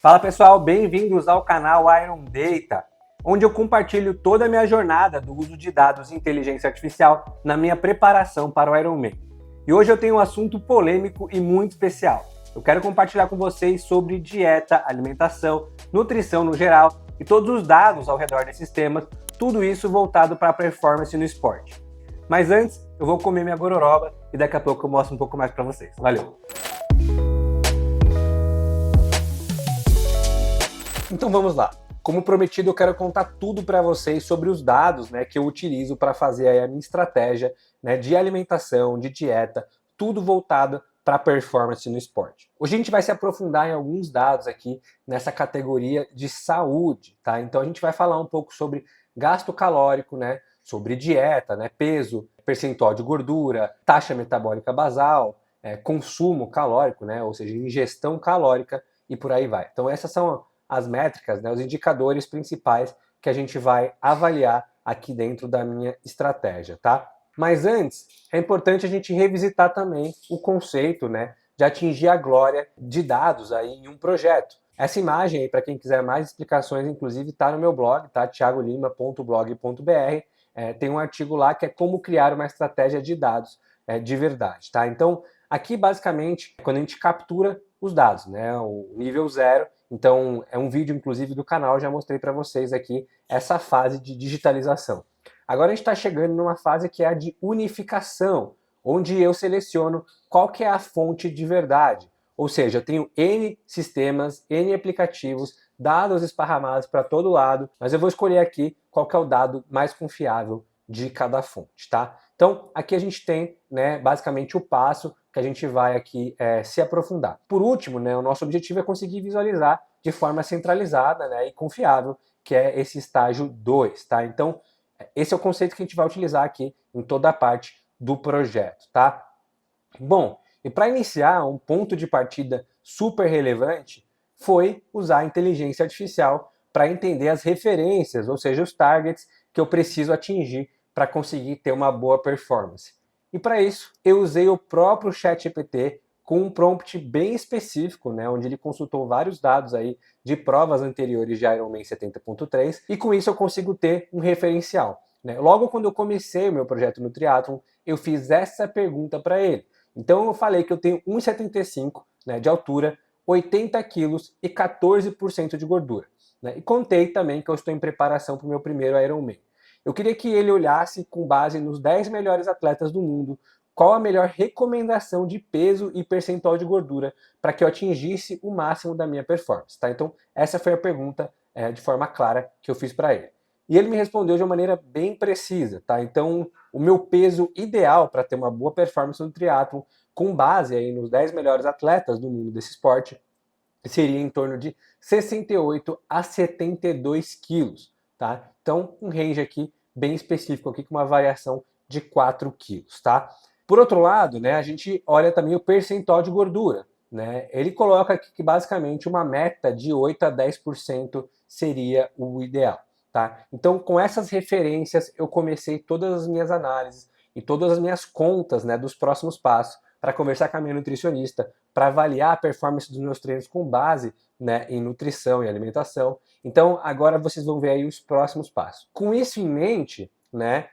Fala pessoal, bem-vindos ao canal Iron Data, onde eu compartilho toda a minha jornada do uso de dados e inteligência artificial na minha preparação para o Ironman. E hoje eu tenho um assunto polêmico e muito especial. Eu quero compartilhar com vocês sobre dieta, alimentação, nutrição no geral e todos os dados ao redor desses temas, tudo isso voltado para a performance no esporte. Mas antes, eu vou comer minha gororoba e daqui a pouco eu mostro um pouco mais para vocês. Valeu! Então vamos lá. Como prometido, eu quero contar tudo para vocês sobre os dados, que eu utilizo para fazer aí a minha estratégia, de alimentação, de dieta, tudo voltado para a performance no esporte. Hoje a gente vai se aprofundar em alguns dados aqui nessa categoria de saúde, tá? Então a gente vai falar um pouco sobre gasto calórico, sobre dieta, peso, percentual de gordura, taxa metabólica basal, consumo calórico, ou seja, ingestão calórica e por aí vai. Então essas são as métricas, os indicadores principais que a gente vai avaliar aqui dentro da minha estratégia, tá? Mas antes, é importante a gente revisitar também o conceito, de atingir a glória de dados aí em um projeto. Essa imagem aí, para quem quiser mais explicações, inclusive, está no meu blog, tá? thiagolima.blog.br. Tem um artigo lá que é como criar uma estratégia de dados de verdade, tá? Então, aqui, basicamente, quando a gente captura os dados, o nível 0. Então, é um vídeo, inclusive, do canal, já mostrei para vocês aqui essa fase de digitalização. Agora a gente está chegando numa fase que é a de unificação, onde eu seleciono qual que é a fonte de verdade. Ou seja, eu tenho N sistemas, N aplicativos, dados esparramados para todo lado, mas eu vou escolher aqui qual que é o dado mais confiável de cada fonte, tá? Então, aqui a gente tem, basicamente o passo que a gente vai aqui se aprofundar. Por último, o nosso objetivo é conseguir visualizar de forma centralizada e confiável, que é esse estágio 2, tá? Então, esse é o conceito que a gente vai utilizar aqui em toda a parte do projeto, tá? Bom, e para iniciar, um ponto de partida super relevante foi usar a inteligência artificial para entender as referências, ou seja, os targets que eu preciso atingir para conseguir ter uma boa performance. E para isso, eu usei o próprio ChatGPT com um prompt bem específico, onde ele consultou vários dados aí de provas anteriores de Ironman 70.3, e com isso eu consigo ter um referencial. Logo quando eu comecei o meu projeto no triatlon, eu fiz essa pergunta para ele. Então eu falei que eu tenho 1,75 de altura, 80 quilos e 14% de gordura. E contei também que eu estou em preparação para o meu primeiro Ironman. Eu queria que ele olhasse com base nos 10 melhores atletas do mundo, qual a melhor recomendação de peso e percentual de gordura para que eu atingisse o máximo da minha performance, tá? Então, essa foi a pergunta de forma clara que eu fiz para ele. E ele me respondeu de uma maneira bem precisa, tá? Então, o meu peso ideal para ter uma boa performance no triatlon, com base aí nos 10 melhores atletas do mundo desse esporte, seria em torno de 68 a 72 quilos, tá? Então, um range aqui bem específico aqui com uma variação de 4 quilos, tá? Por outro lado, a gente olha também o percentual de gordura, Ele coloca aqui que basicamente uma meta de 8 a 10% seria o ideal, tá? Então, com essas referências, eu comecei todas as minhas análises e todas as minhas contas, dos próximos passos para conversar com a minha nutricionista, para avaliar a performance dos meus treinos com base em nutrição e alimentação. Então, agora vocês vão ver aí os próximos passos. Com isso em mente,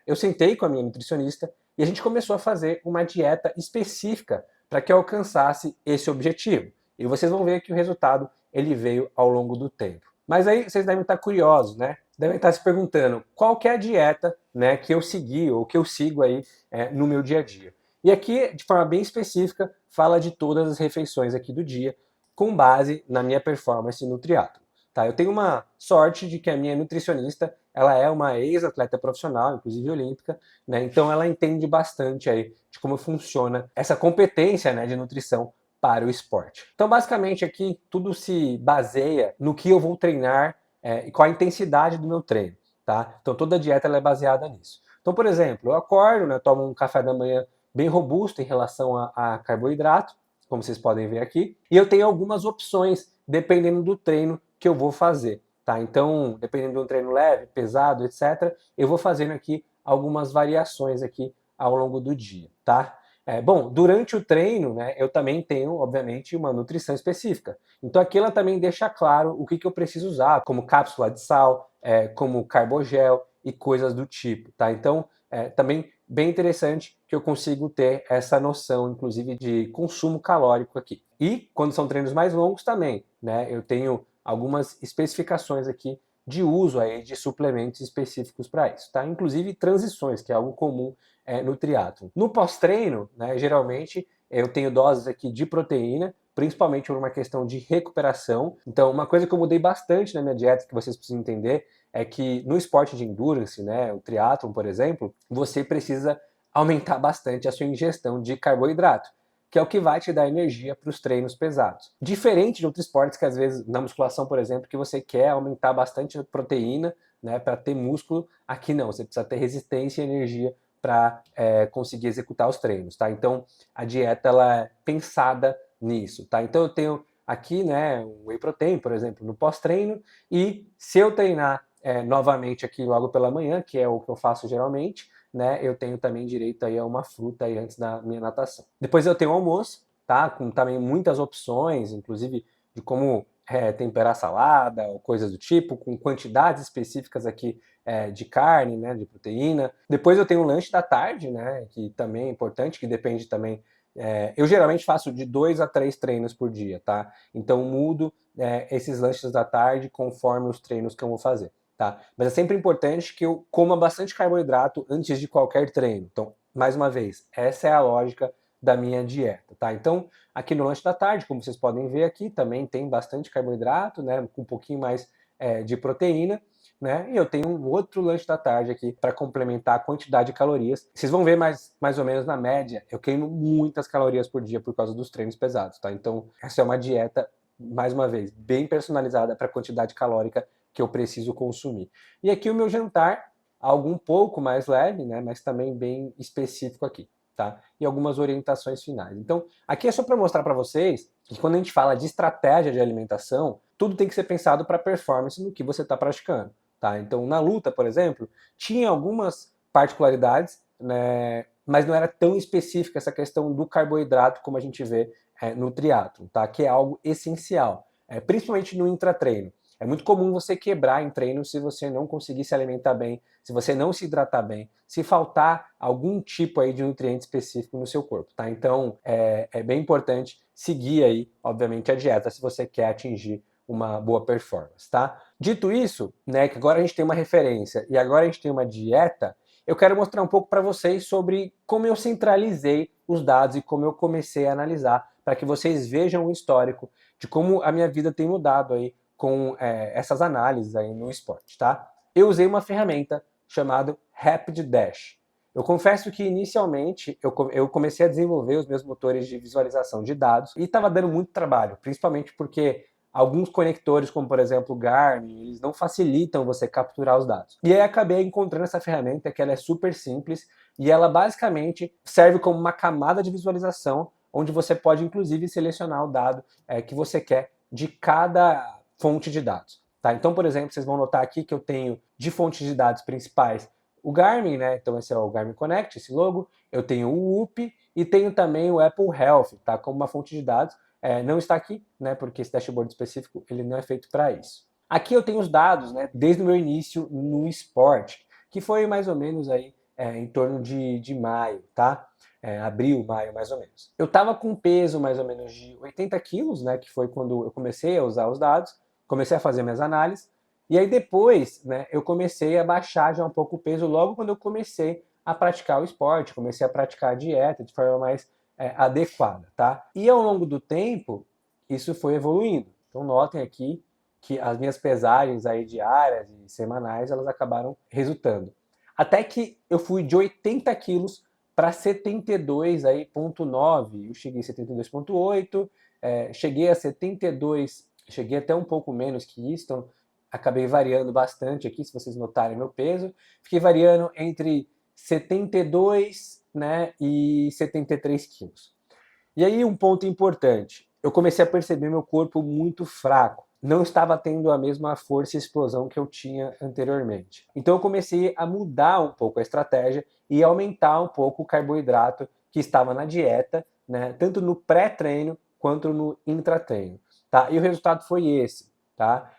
eu sentei com a minha nutricionista e a gente começou a fazer uma dieta específica para que eu alcançasse esse objetivo. E vocês vão ver que o resultado ele veio ao longo do tempo. Mas aí vocês devem estar curiosos, Devem estar se perguntando qual que é a dieta que eu segui ou que eu sigo aí no meu dia a dia. E aqui, de forma bem específica, fala de todas as refeições aqui do dia, com base na minha performance no triatlo. Tá? Eu tenho uma sorte de que a minha nutricionista, ela é uma ex-atleta profissional, inclusive olímpica, então ela entende bastante aí de como funciona essa competência de nutrição para o esporte. Então, basicamente, aqui tudo se baseia no que eu vou treinar e qual a intensidade do meu treino. Tá? Então, toda a dieta ela é baseada nisso. Então, por exemplo, eu acordo, tomo um café da manhã bem robusto em relação a carboidrato, como vocês podem ver aqui, e eu tenho algumas opções dependendo do treino que eu vou fazer, tá? Então, dependendo de um treino leve, pesado, etc., eu vou fazendo aqui algumas variações aqui ao longo do dia, tá? Bom, durante o treino, né, eu também tenho, obviamente, uma nutrição específica. Então aqui ela também deixa claro o que eu preciso usar, como cápsula de sal, como carbogel e coisas do tipo, tá? Então, também bem interessante que eu consigo ter essa noção, inclusive, de consumo calórico aqui. E quando são treinos mais longos também, né, eu tenho algumas especificações aqui de uso aí de suplementos específicos para isso, tá? Inclusive transições, que é algo comum no triatlo. No pós-treino, né, geralmente eu tenho doses aqui de proteína, principalmente por uma questão de recuperação. Então, uma coisa que eu mudei bastante na minha dieta, que vocês precisam entender, é que no esporte de endurance, né, o triatlon, por exemplo, você precisa aumentar bastante a sua ingestão de carboidrato, que é o que vai te dar energia para os treinos pesados. Diferente de outros esportes que às vezes, na musculação, por exemplo, que você quer aumentar bastante a proteína, né, para ter músculo, aqui não, você precisa ter resistência e energia para conseguir executar os treinos, tá? Então a dieta ela é pensada nisso, tá? Então eu tenho aqui, né, um whey protein, por exemplo, no pós-treino, e se eu treinar novamente aqui logo pela manhã, que é o que eu faço geralmente, né, eu tenho também direito aí a uma fruta aí antes da minha natação. Depois eu tenho o almoço, tá? Com também muitas opções, inclusive de como temperar salada ou coisas do tipo, com quantidades específicas aqui de carne, né, de proteína. Depois eu tenho o lanche da tarde, né, que também é importante, que depende também. Eu geralmente faço de 2 a 3 treinos por dia, tá? Então mudo esses lanches da tarde conforme os treinos que eu vou fazer, tá? Mas é sempre importante que eu coma bastante carboidrato antes de qualquer treino. Então, mais uma vez, essa é a lógica da minha dieta, tá? Então, aqui no lanche da tarde, como vocês podem ver aqui, também tem bastante carboidrato, né, com um pouquinho mais de proteína, né? E eu tenho um outro lanche da tarde aqui para complementar a quantidade de calorias. Vocês vão ver mais ou menos na média, eu queimo muitas calorias por dia por causa dos treinos pesados, tá? Então, essa é uma dieta, mais uma vez, bem personalizada para a quantidade calórica que eu preciso consumir. E aqui o meu jantar, algo um pouco mais leve, né? Mas também bem específico aqui. Tá? E algumas orientações finais. Então, aqui é só para mostrar para vocês que quando a gente fala de estratégia de alimentação, tudo tem que ser pensado para performance no que você está praticando. Tá? Então, na luta, por exemplo, tinha algumas particularidades, né, mas não era tão específica essa questão do carboidrato como a gente vê no triatlo, tá? Que é algo essencial, principalmente no intratreino. É muito comum você quebrar em treino se você não conseguir se alimentar bem, se você não se hidratar bem, se faltar algum tipo aí de nutriente específico no seu corpo, tá? Então, é bem importante seguir aí, obviamente, a dieta se você quer atingir uma boa performance, tá? Dito isso, né, que agora a gente tem uma referência e agora a gente tem uma dieta, eu quero mostrar um pouco para vocês sobre como eu centralizei os dados e como eu comecei a analisar, para que vocês vejam o histórico de como a minha vida tem mudado aí com essas análises aí no esporte, tá? Eu usei uma ferramenta chamada Rapid Dash. Eu confesso que inicialmente eu comecei a desenvolver os meus motores de visualização de dados e estava dando muito trabalho, principalmente porque alguns conectores, como por exemplo o Garmin, eles não facilitam você capturar os dados. E aí acabei encontrando essa ferramenta que ela é super simples e ela basicamente serve como uma camada de visualização onde você pode inclusive selecionar o dado que você quer de cada fonte de dados. Tá? Então, por exemplo, vocês vão notar aqui que eu tenho de fontes de dados principais o Garmin, né? Então esse é o Garmin Connect, esse logo. Eu tenho o Whoop e tenho também o Apple Health, tá? Como uma fonte de dados. Não está aqui, né? Porque esse dashboard específico ele não é feito para isso. Aqui eu tenho os dados, né? Desde o meu início no esporte, que foi mais ou menos aí em torno de maio, tá? Abril, maio, mais ou menos. Eu estava com peso mais ou menos de 80 quilos, né? Que foi quando eu comecei a usar os dados, comecei a fazer minhas análises. E aí depois, né, eu comecei a baixar já um pouco o peso logo quando eu comecei a praticar o esporte, comecei a praticar a dieta de forma mais adequada, tá? E ao longo do tempo, isso foi evoluindo. Então notem aqui que as minhas pesagens aí diárias e semanais, elas acabaram resultando. Até que eu fui de 80 quilos para 72,9. Eu cheguei a 72,8, cheguei a 72, cheguei até um pouco menos que isso, então acabei variando bastante aqui, se vocês notarem meu peso. Fiquei variando entre 72, né, e 73 quilos. E aí um ponto importante, eu comecei a perceber meu corpo muito fraco. Não estava tendo a mesma força e explosão que eu tinha anteriormente. Então eu comecei a mudar um pouco a estratégia e aumentar um pouco o carboidrato que estava na dieta, né, tanto no pré-treino quanto no intratreino, tá? E o resultado foi esse, tá?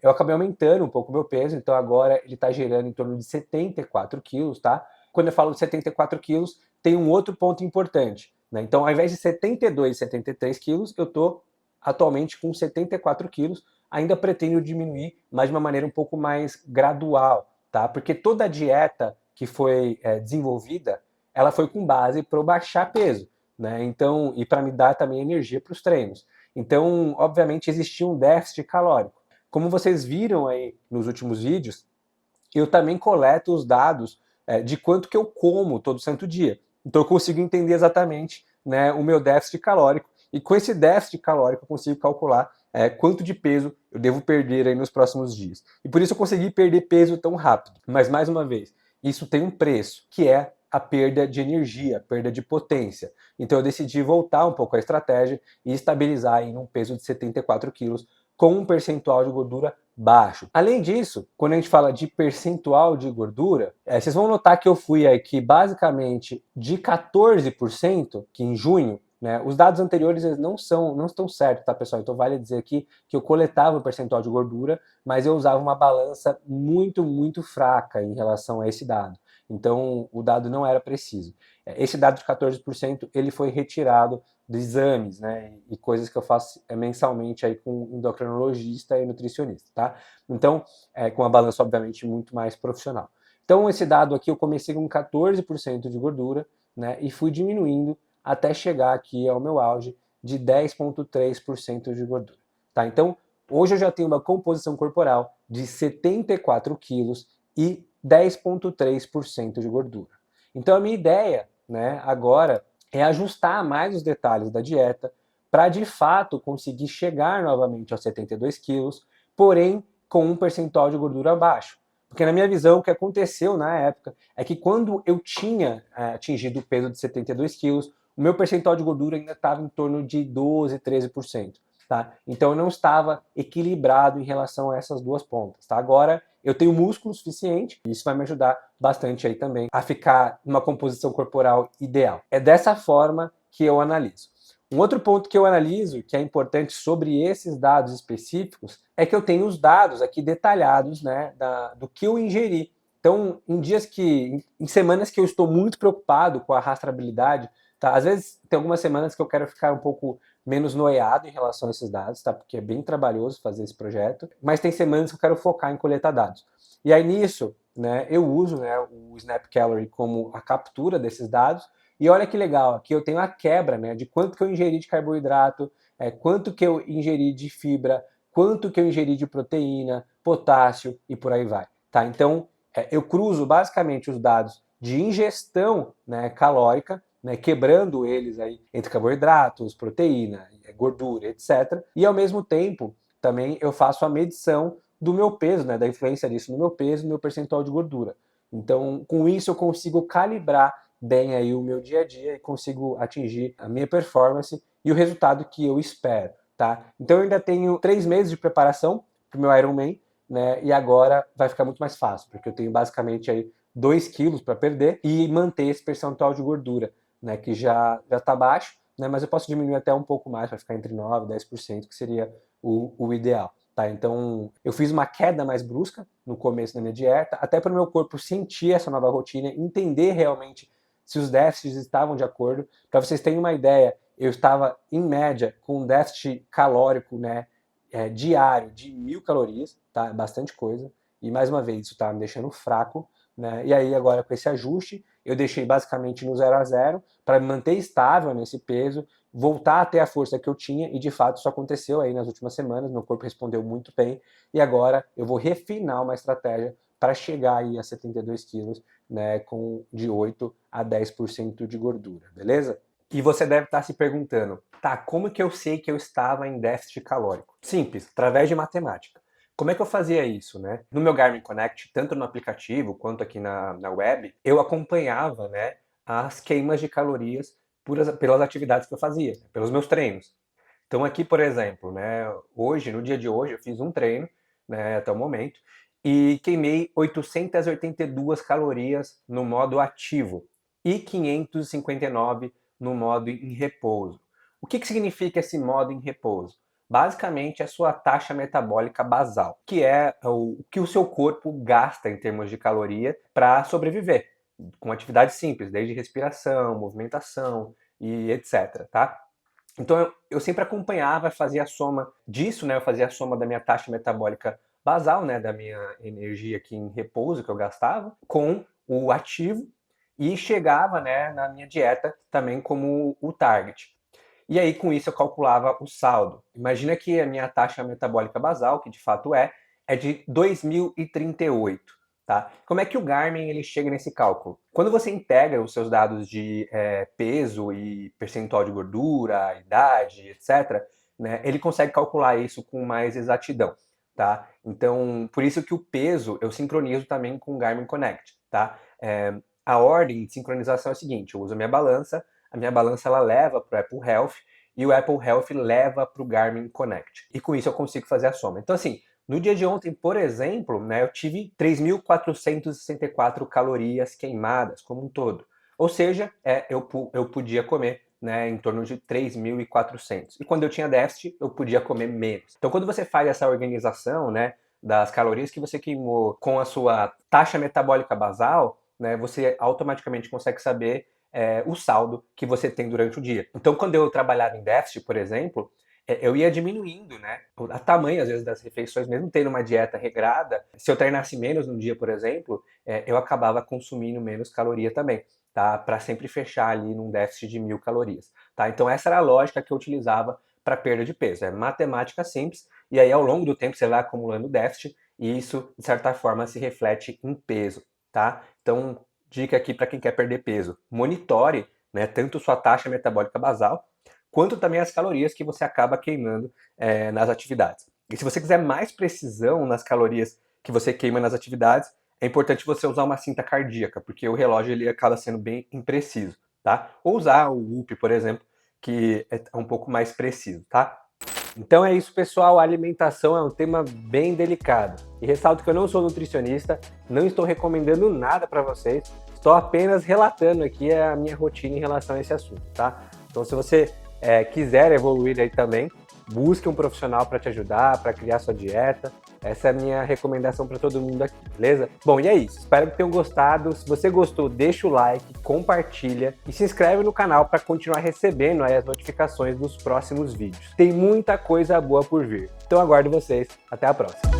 Eu acabei aumentando um pouco o meu peso, então agora ele está gerando em torno de 74 quilos, tá? Quando eu falo de 74 quilos, tem um outro ponto importante, né? Então, ao invés de 72, 73 quilos, eu estou atualmente com 74 quilos, ainda pretendo diminuir, mas de uma maneira um pouco mais gradual, tá? Porque toda a dieta que foi desenvolvida, ela foi com base para eu baixar peso, né? Então, e para me dar também energia para os treinos. Então, obviamente, existia um déficit calórico. Como vocês viram aí nos últimos vídeos, eu também coleto os dados de quanto que eu como todo santo dia. Então eu consigo entender exatamente, né, o meu déficit calórico, e com esse déficit calórico eu consigo calcular quanto de peso eu devo perder aí nos próximos dias. E por isso eu consegui perder peso tão rápido. Mas mais uma vez, isso tem um preço, que é a perda de energia, perda de potência. Então eu decidi voltar um pouco a estratégia e estabilizar em um peso de 74 quilos com um percentual de gordura baixo. Além disso, quando a gente fala de percentual de gordura, vocês vão notar que eu fui aqui basicamente de 14%, que em junho, né, os dados anteriores eles não estão certos, tá, pessoal? Então vale dizer aqui que eu coletava o percentual de gordura, mas eu usava uma balança muito, muito fraca em relação a esse dado. Então o dado não era preciso. Esse dado de 14% ele foi retirado de exames, né, e coisas que eu faço mensalmente aí com endocrinologista e nutricionista, tá? Então, com a balança, obviamente, muito mais profissional. Então, esse dado aqui, eu comecei com 14% de gordura, né, e fui diminuindo até chegar aqui ao meu auge de 10,3% de gordura, tá? Então, hoje eu já tenho uma composição corporal de 74 quilos e 10,3% de gordura. Então, a minha ideia, né, agora é ajustar mais os detalhes da dieta para de fato conseguir chegar novamente aos 72 quilos, porém com um percentual de gordura baixo. Porque na minha visão, o que aconteceu na época é que quando eu tinha atingido o peso de 72 quilos, o meu percentual de gordura ainda estava em torno de 12, 13%. Tá? Então eu não estava equilibrado em relação a essas duas pontas. Tá? Agora eu tenho músculo suficiente e isso vai me ajudar bastante aí também a ficar numa composição corporal ideal. É dessa forma que eu analiso. Um outro ponto que eu analiso, que é importante sobre esses dados específicos, é que eu tenho os dados aqui detalhados, né, do que eu ingeri. Então, em semanas que eu estou muito preocupado com a rastreabilidade, tá? Às vezes tem algumas semanas que eu quero ficar um pouco menos noiado em relação a esses dados, tá? Porque é bem trabalhoso fazer esse projeto, mas tem semanas que eu quero focar em coletar dados. E aí nisso, né, eu uso, né, o Snap Calorie como a captura desses dados, e olha que legal, aqui eu tenho a quebra, né, de quanto que eu ingeri de carboidrato, quanto que eu ingeri de fibra, quanto que eu ingeri de proteína, potássio e por aí vai, tá? Então, eu cruzo basicamente os dados de ingestão, né, calórica, né, quebrando eles aí entre carboidratos, proteína, gordura, etc. E ao mesmo tempo, também eu faço a medição do meu peso, né, da influência disso no meu peso, no meu percentual de gordura. Então, com isso eu consigo calibrar bem aí o meu dia a dia e consigo atingir a minha performance e o resultado que eu espero, tá? Então eu ainda tenho 3 meses de preparação para o meu Ironman, né? E agora vai ficar muito mais fácil, porque eu tenho basicamente aí 2 quilos para perder e manter esse percentual de gordura, né? Que já está baixo, né? Mas eu posso diminuir até um pouco mais para ficar entre 9 e 10%, que seria o ideal. Tá, então eu fiz uma queda mais brusca no começo da minha dieta, até para o meu corpo sentir essa nova rotina, entender realmente se os déficits estavam de acordo. Para vocês terem uma ideia, eu estava em média com um déficit calórico, né, diário de 1.000 calorias, tá? Bastante coisa. E mais uma vez, isso estava me deixando fraco, né? E aí agora com esse ajuste, eu deixei basicamente no 0 a 0 para me manter estável nesse peso, voltar a ter a força que eu tinha, e de fato isso aconteceu aí nas últimas semanas, meu corpo respondeu muito bem, e agora eu vou refinar uma estratégia para chegar aí a 72 quilos, né, com de 8 a 10% de gordura, beleza? E você deve estar se perguntando, tá, como que eu sei que eu estava em déficit calórico? Simples, através de matemática. Como é que eu fazia isso, né? No meu Garmin Connect, tanto no aplicativo quanto aqui na web, eu acompanhava, né, as queimas de calorias pelas atividades que eu fazia, pelos meus treinos. Então aqui, por exemplo, né, hoje, no dia de hoje, eu fiz um treino, né, até o momento, e queimei 882 calorias no modo ativo. e 559 no modo em repouso. O que significa esse modo em repouso? Basicamente, é a sua taxa metabólica basal, que é o que o seu corpo gasta em termos de caloria para sobreviver, com atividades simples, desde respiração, movimentação e etc, tá? Então eu sempre acompanhava, fazia a soma disso, né? Eu fazia a soma da minha taxa metabólica basal, né? Da minha energia aqui em repouso que eu gastava, com o ativo e chegava, né, na minha dieta também como o target. E aí, com isso, eu calculava o saldo. Imagina que a minha taxa metabólica basal, que de fato é de 2038, tá? Como é que o Garmin ele chega nesse cálculo? Quando você integra os seus dados de peso e percentual de gordura, idade, etc., né, ele consegue calcular isso com mais exatidão, tá? Então, por isso que o peso eu sincronizo também com o Garmin Connect, tá? A ordem de sincronização é a seguinte: eu uso a minha balança ela leva para o Apple Health e o Apple Health leva para o Garmin Connect. E com isso eu consigo fazer a soma. Então, assim, no dia de ontem, por exemplo, né, eu tive 3.464 calorias queimadas como um todo. Ou seja, eu podia comer, né, em torno de 3.400. E quando eu tinha déficit, eu podia comer menos. Então, quando você faz essa organização, né, das calorias que você queimou com a sua taxa metabólica basal, né, você automaticamente consegue saber o saldo que você tem durante o dia. Então, quando eu trabalhava em déficit, por exemplo, eu ia diminuindo, né, a tamanho, às vezes, das refeições, mesmo tendo uma dieta regrada. Se eu treinasse menos no dia, por exemplo, eu acabava consumindo menos caloria também, tá? Para sempre fechar ali num déficit de 1.000 calorias, tá? Então, essa era a lógica que eu utilizava para perda de peso. É matemática simples, e aí, ao longo do tempo, você vai acumulando déficit, e isso, de certa forma, se reflete em peso, tá? Então, dica aqui para quem quer perder peso: monitore, né, tanto sua taxa metabólica basal, quanto também as calorias que você acaba queimando nas atividades. E se você quiser mais precisão nas calorias que você queima nas atividades, é importante você usar uma cinta cardíaca, porque o relógio ele acaba sendo bem impreciso, tá? Ou usar o Whoop, por exemplo, que é um pouco mais preciso, tá? Então é isso, pessoal. A alimentação é um tema bem delicado. E ressalto que eu não sou nutricionista, não estou recomendando nada para vocês, estou apenas relatando aqui a minha rotina em relação a esse assunto, tá? Então, se você quiser evoluir aí também, busque um profissional para te ajudar, para criar sua dieta. Essa é a minha recomendação para todo mundo aqui, beleza? Bom, e é isso. Espero que tenham gostado. Se você gostou, deixa o like, compartilha e se inscreve no canal para continuar recebendo aí as notificações dos próximos vídeos. Tem muita coisa boa por vir. Então aguardo vocês. Até a próxima.